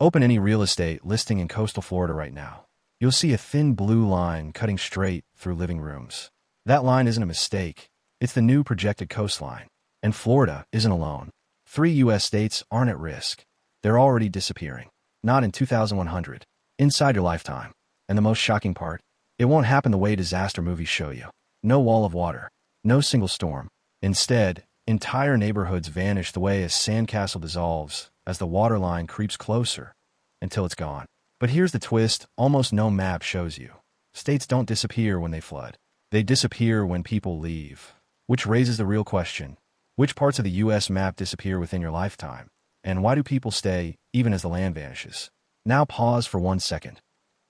Open any real estate listing in coastal Florida right now. You'll see a thin blue line cutting straight through living rooms. That line isn't a mistake. It's the new projected coastline. And Florida isn't alone. 3 U.S. states aren't at risk. They're already disappearing. Not in 2100. Inside your lifetime. And the most shocking part, it won't happen the way disaster movies show you. No wall of water. No single storm. Instead, entire neighborhoods vanish the way a sandcastle dissolves as the waterline creeps closer until it's gone. But here's the twist almost no map shows you. States don't disappear when they flood. They disappear when people leave. Which raises the real question. Which parts of the U.S. map disappear within your lifetime? And why do people stay even as the land vanishes? Now pause for 1 second.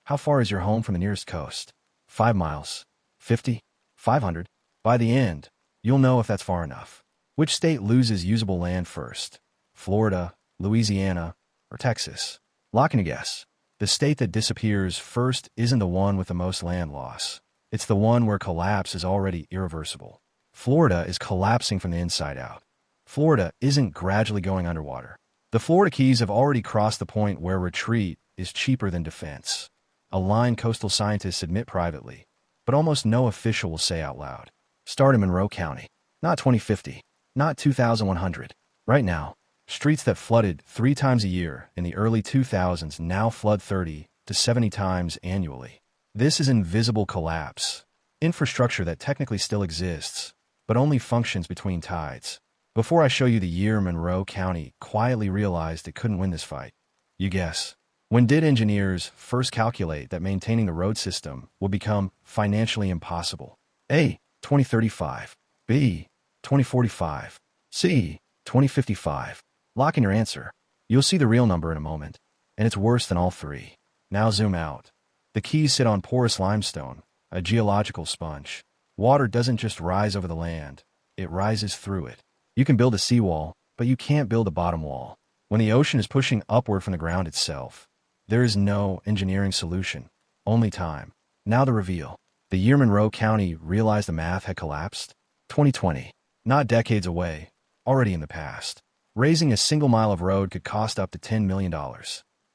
How far is your home from the nearest coast? 5 miles? 50? 500? By the end, you'll know if that's far enough. Which state loses usable land first? Florida, Louisiana, or Texas? Lock in a guess. The state that disappears first isn't the one with the most land loss. It's the one where collapse is already irreversible. Florida is collapsing from the inside out. Florida isn't gradually going underwater. The Florida Keys have already crossed the point where retreat is cheaper than defense. A line coastal scientists admit privately, but almost no official will say out loud. Start in Monroe County. Not 2050. Not 2100. Right now, streets that flooded 3 times a year in the early 2000s now flood 30 to 70 times annually. This is invisible collapse. Infrastructure that technically still exists, but only functions between tides. Before I show you the year Monroe County quietly realized it couldn't win this fight, you guess. When did engineers first calculate that maintaining the road system would become financially impossible? A. 2035. B. 2045. C. 2055. Lock in your answer. You'll see the real number in a moment, and it's worse than all 3. Now zoom out. The Keys sit on porous limestone, a geological sponge. Water doesn't just rise over the land, it rises through it. You can build a seawall, but you can't build a bottom wall. When the ocean is pushing upward from the ground itself, there is no engineering solution, only time. Now the reveal. The year Monroe County realized the math had collapsed? 2020. Not decades away, already in the past. Raising a single mile of road could cost up to $10 million.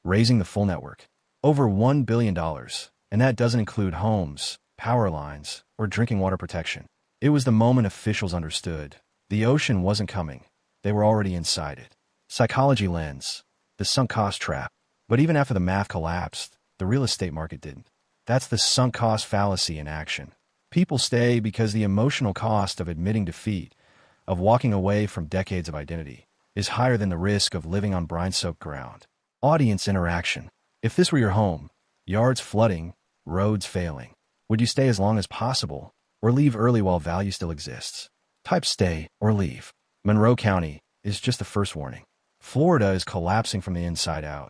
Raising the full network, over $1 billion, and that doesn't include homes, power lines, or drinking water protection. It was the moment officials understood. The ocean wasn't coming. They were already inside it. Psychology lens. The sunk cost trap. But even after the math collapsed, the real estate market didn't. That's the sunk cost fallacy in action. People stay because the emotional cost of admitting defeat, of walking away from decades of identity, is higher than the risk of living on brine-soaked ground. Audience interaction. If this were your home, yards flooding, roads failing, would you stay as long as possible, or leave early while value still exists? Type stay or leave. Monroe County is just the first warning. Florida is collapsing from the inside out.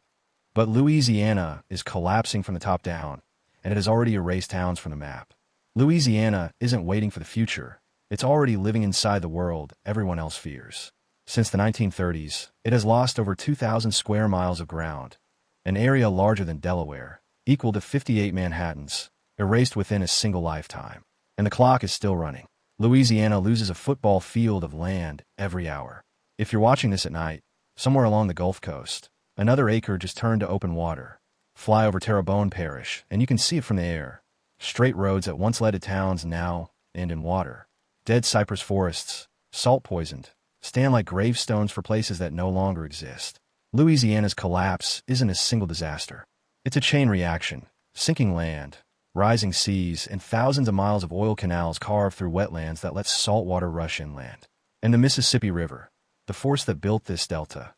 But Louisiana is collapsing from the top down, and it has already erased towns from the map. Louisiana isn't waiting for the future. It's already living inside the world everyone else fears. Since the 1930s, it has lost over 2,000 square miles of ground, an area larger than Delaware, equal to 58 Manhattans, erased within a single lifetime. And the clock is still running. Louisiana loses a football field of land every hour. If you're watching this at night, somewhere along the Gulf Coast, another acre just turned to open water. Fly over Terrebonne Parish, and you can see it from the air. Straight roads that once led to towns now end in water. Dead cypress forests, salt poisoned, stand like gravestones for places that no longer exist. Louisiana's collapse isn't a single disaster. It's a chain reaction. Sinking land, rising seas, and thousands of miles of oil canals carved through wetlands that let saltwater rush inland. And the Mississippi River, the force that built this delta,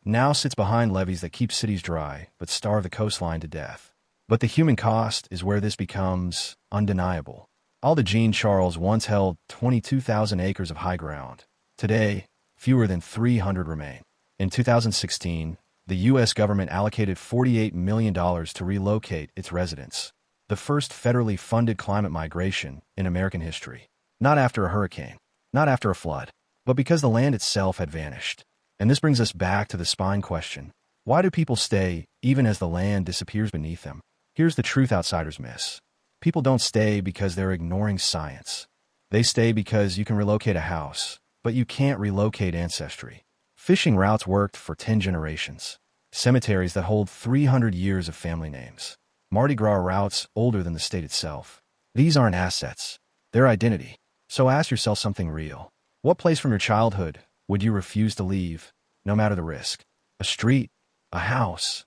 now sits behind levees that keep cities dry but starve the coastline to death. But the human cost is where this becomes undeniable. Alda Jean Charles once held 22,000 acres of high ground. Today, fewer than 300 remain. In 2016, the U.S. government allocated $48 million to relocate its residents, the first federally funded climate migration in American history. Not after a hurricane, not after a flood, but because the land itself had vanished. And this brings us back to the spine question. Why do people stay even as the land disappears beneath them? Here's the truth outsiders miss. People don't stay because they're ignoring science. They stay because you can relocate a house, but you can't relocate ancestry. Fishing routes worked for 10 generations. cemeteries that hold 300 years of family names, Mardi Gras routes older than the state itself. These aren't assets. They're identity. So ask yourself something real. What place from your childhood would you refuse to leave, no matter the risk? A street? A house?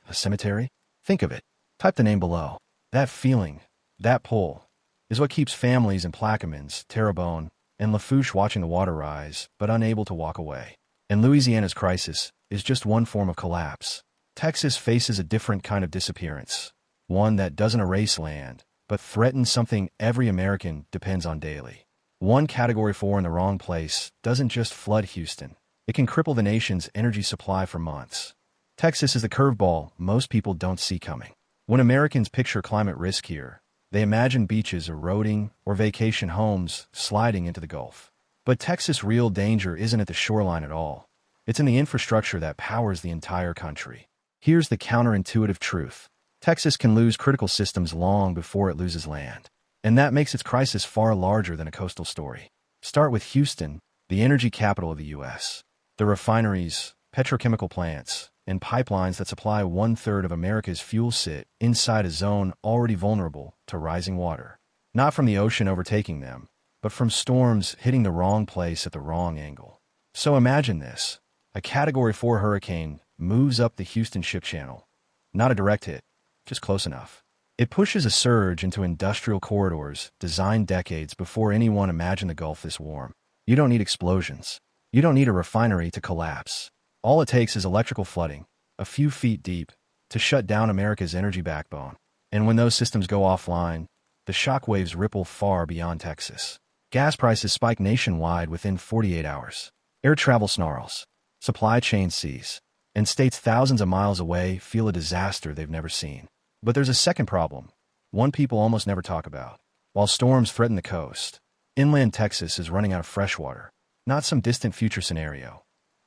A cemetery? Think of it. Type the name below. That feeling, that pull, is what keeps families in Plaquemines, Terrebonne, and Lafourche watching the water rise, but unable to walk away. And Louisiana's crisis is just one form of collapse. Texas faces a different kind of disappearance, one that doesn't erase land, but threatens something every American depends on daily. One Category 4 in the wrong place doesn't just flood Houston. It can cripple the nation's energy supply for months. Texas is the curveball most people don't see coming. When Americans picture climate risk here, they imagine beaches eroding or vacation homes sliding into the Gulf. But Texas' real danger isn't at the shoreline at all. It's in the infrastructure that powers the entire country. Here's the counterintuitive truth. Texas can lose critical systems long before it loses land. And that makes its crisis far larger than a coastal story. Start with Houston, the energy capital of the U.S. The refineries, petrochemical plants, and pipelines that supply 1/3 of America's fuel sit inside a zone already vulnerable to rising water. Not from the ocean overtaking them, but from storms hitting the wrong place at the wrong angle. So imagine this. A Category 4 hurricane moves up the Houston Ship Channel. Not a direct hit, just close enough. It pushes a surge into industrial corridors designed decades before anyone imagined the Gulf this warm. You don't need explosions. You don't need a refinery to collapse. All it takes is electrical flooding, a few feet deep, to shut down America's energy backbone. And when those systems go offline, the shockwaves ripple far beyond Texas. Gas prices spike nationwide within 48 hours. Air travel snarls. Supply chains seize. And states thousands of miles away feel a disaster they've never seen. But there's a second problem, one people almost never talk about. While storms threaten the coast, inland Texas is running out of fresh water. Not some distant future scenario.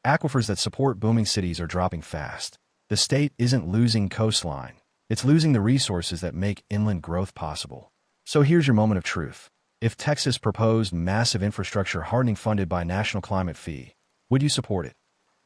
Aquifers that support booming cities are dropping fast. The state isn't losing coastline. It's losing the resources that make inland growth possible. So here's your moment of truth. If Texas proposed massive infrastructure hardening funded by National Climate Fee, would you support it?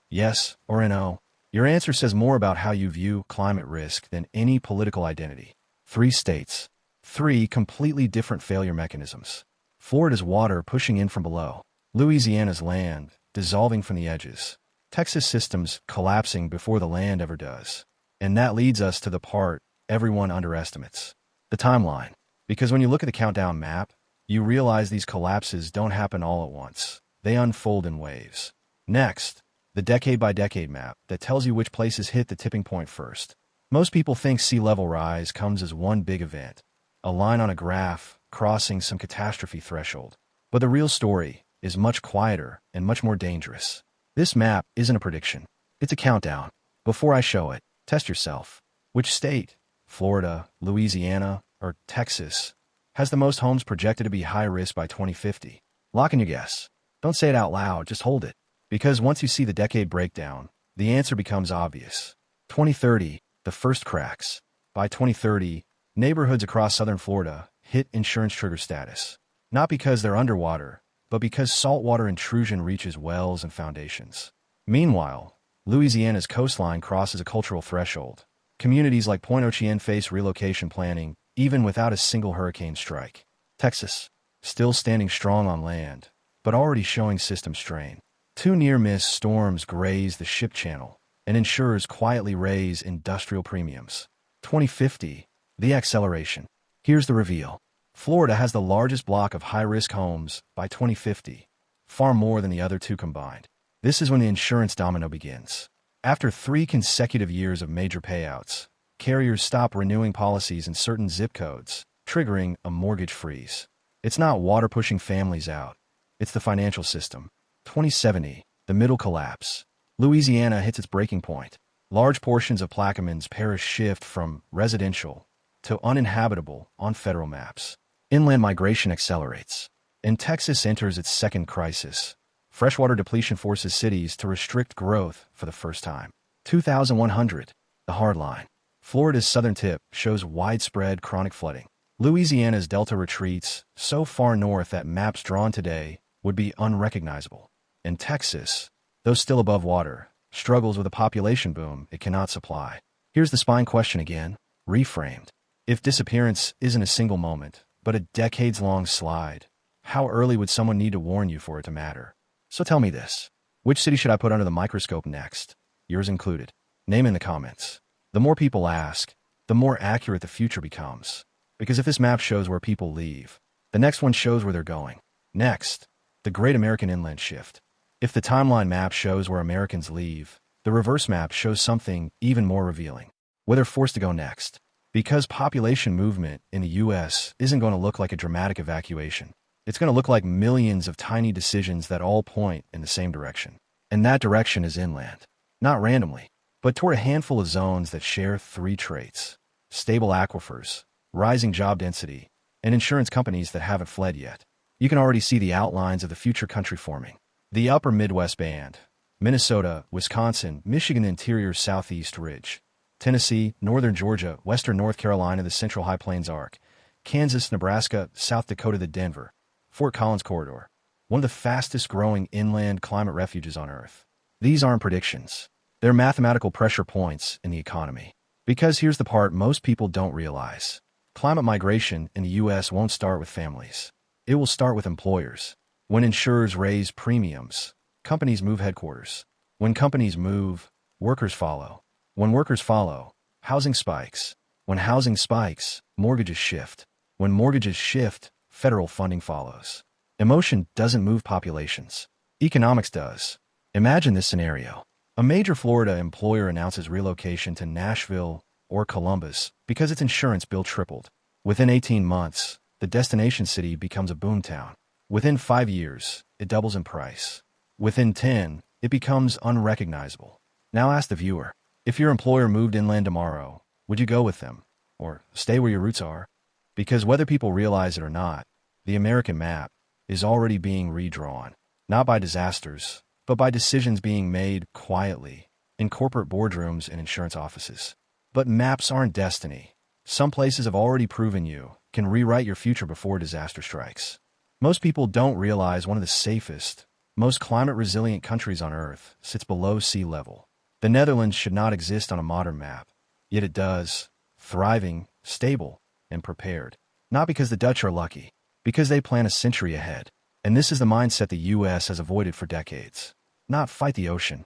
Yes or no? Your answer says more about how you view climate risk than any political identity. 3 states. 3 completely different failure mechanisms. Florida's water pushing in from below. Louisiana's land dissolving from the edges. Texas systems collapsing before the land ever does. And that leads us to the part everyone underestimates. The timeline. Because when you look at the countdown map, you realize these collapses don't happen all at once. They unfold in waves. Next, the decade-by-decade map that tells you which places hit the tipping point first. Most people think sea level rise comes as one big event, a line on a graph crossing some catastrophe threshold. But the real story is much quieter and much more dangerous. This map isn't a prediction. It's a countdown. Before I show it, test yourself. Which state, Florida, Louisiana, or Texas, has the most homes projected to be high risk by 2050? Lock in your guess. Don't say it out loud, just hold it. Because once you see the decade breakdown, the answer becomes obvious. 2030, the first cracks. By 2030, neighborhoods across southern Florida hit insurance trigger status. Not because they're underwater, but because saltwater intrusion reaches wells and foundations. Meanwhile, Louisiana's coastline crosses a cultural threshold. Communities like Point Ochien face relocation planning, even without a single hurricane strike. Texas, still standing strong on land, but already showing system strain. 2 near-miss storms graze the ship channel, and insurers quietly raise industrial premiums. 2050, the acceleration. Here's the reveal. Florida has the largest block of high-risk homes by 2050, far more than the other 2 combined. This is when the insurance domino begins. After 3 consecutive years of major payouts, carriers stop renewing policies in certain zip codes, triggering a mortgage freeze. It's not water pushing families out. It's the financial system. 2070, the middle collapse. Louisiana hits its breaking point. Large portions of Plaquemines Parish shift from residential to uninhabitable on federal maps. Inland migration accelerates. And Texas enters its second crisis. Freshwater depletion forces cities to restrict growth for the first time. 2100, the hard line. Florida's southern tip shows widespread chronic flooding. Louisiana's delta retreats so far north that maps drawn today would be unrecognizable. And Texas, though still above water, struggles with a population boom it cannot supply. Here's the spine question again, reframed. If disappearance isn't a single moment, but a decades-long slide, how early would someone need to warn you for it to matter? So tell me this. Which city should I put under the microscope next? Yours included. Name in the comments. The more people ask, the more accurate the future becomes. Because if this map shows where people leave, the next one shows where they're going. Next, the Great American Inland Shift. If the timeline map shows where Americans leave, the reverse map shows something even more revealing. Where they're forced to go next. Because population movement in the U.S. isn't going to look like a dramatic evacuation. It's going to look like millions of tiny decisions that all point in the same direction. And that direction is inland. Not randomly, but toward a handful of zones that share three traits: stable aquifers, rising job density, and insurance companies that haven't fled yet. You can already see the outlines of the future country forming. The upper Midwest band: Minnesota, Wisconsin, Michigan interior southeast ridge, Tennessee, northern Georgia, western North Carolina, the central high plains arc, Kansas, Nebraska, South Dakota, the Denver, Fort Collins corridor, one of the fastest growing inland climate refuges on Earth. These aren't predictions. They're mathematical pressure points in the economy. Because here's the part most people don't realize. Climate migration in the U.S. won't start with families. It will start with employers. When insurers raise premiums, companies move headquarters. When companies move, workers follow. When workers follow, housing spikes. When housing spikes, mortgages shift. When mortgages shift, federal funding follows. Emotion doesn't move populations. Economics does. Imagine this scenario. A major Florida employer announces relocation to Nashville or Columbus because its insurance bill tripled. Within 18 months, the destination city becomes a boomtown. Within 5 years, it doubles in price. Within 10, it becomes unrecognizable. Now ask the viewer, if your employer moved inland tomorrow, would you go with them? Or stay where your roots are? Because whether people realize it or not, the American map is already being redrawn, not by disasters, but by decisions being made quietly in corporate boardrooms and insurance offices. But maps aren't destiny. Some places have already proven you can rewrite your future before disaster strikes. Most people don't realize one of the safest, most climate-resilient countries on Earth sits below sea level. The Netherlands should not exist on a modern map, yet it does, thriving, stable, and prepared. Not because the Dutch are lucky, because they plan a century ahead. And this is the mindset the U.S. has avoided for decades. Not fight the ocean,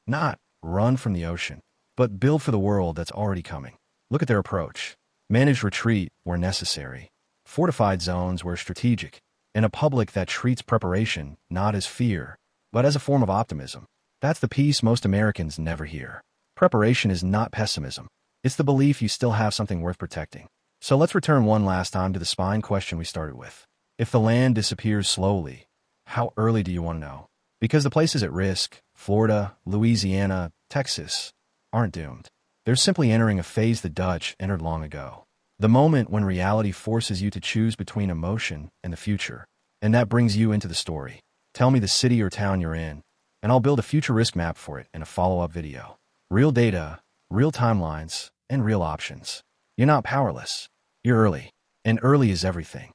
not run from the ocean, but build for the world that's already coming. Look at their approach. Managed retreat where necessary, fortified zones where strategic, and a public that treats preparation not as fear, but as a form of optimism. That's the piece most Americans never hear. Preparation is not pessimism. It's the belief you still have something worth protecting. So let's return one last time to the spine question we started with. If the land disappears slowly, how early do you want to know? Because the places at risk, Florida, Louisiana, Texas, aren't doomed. They're simply entering a phase the Dutch entered long ago. The moment when reality forces you to choose between emotion and the future. And that brings you into the story. Tell me the city or town you're in, and I'll build a future risk map for it in a follow-up video. Real data, real timelines, and real options. You're not powerless. You're early. And early is everything.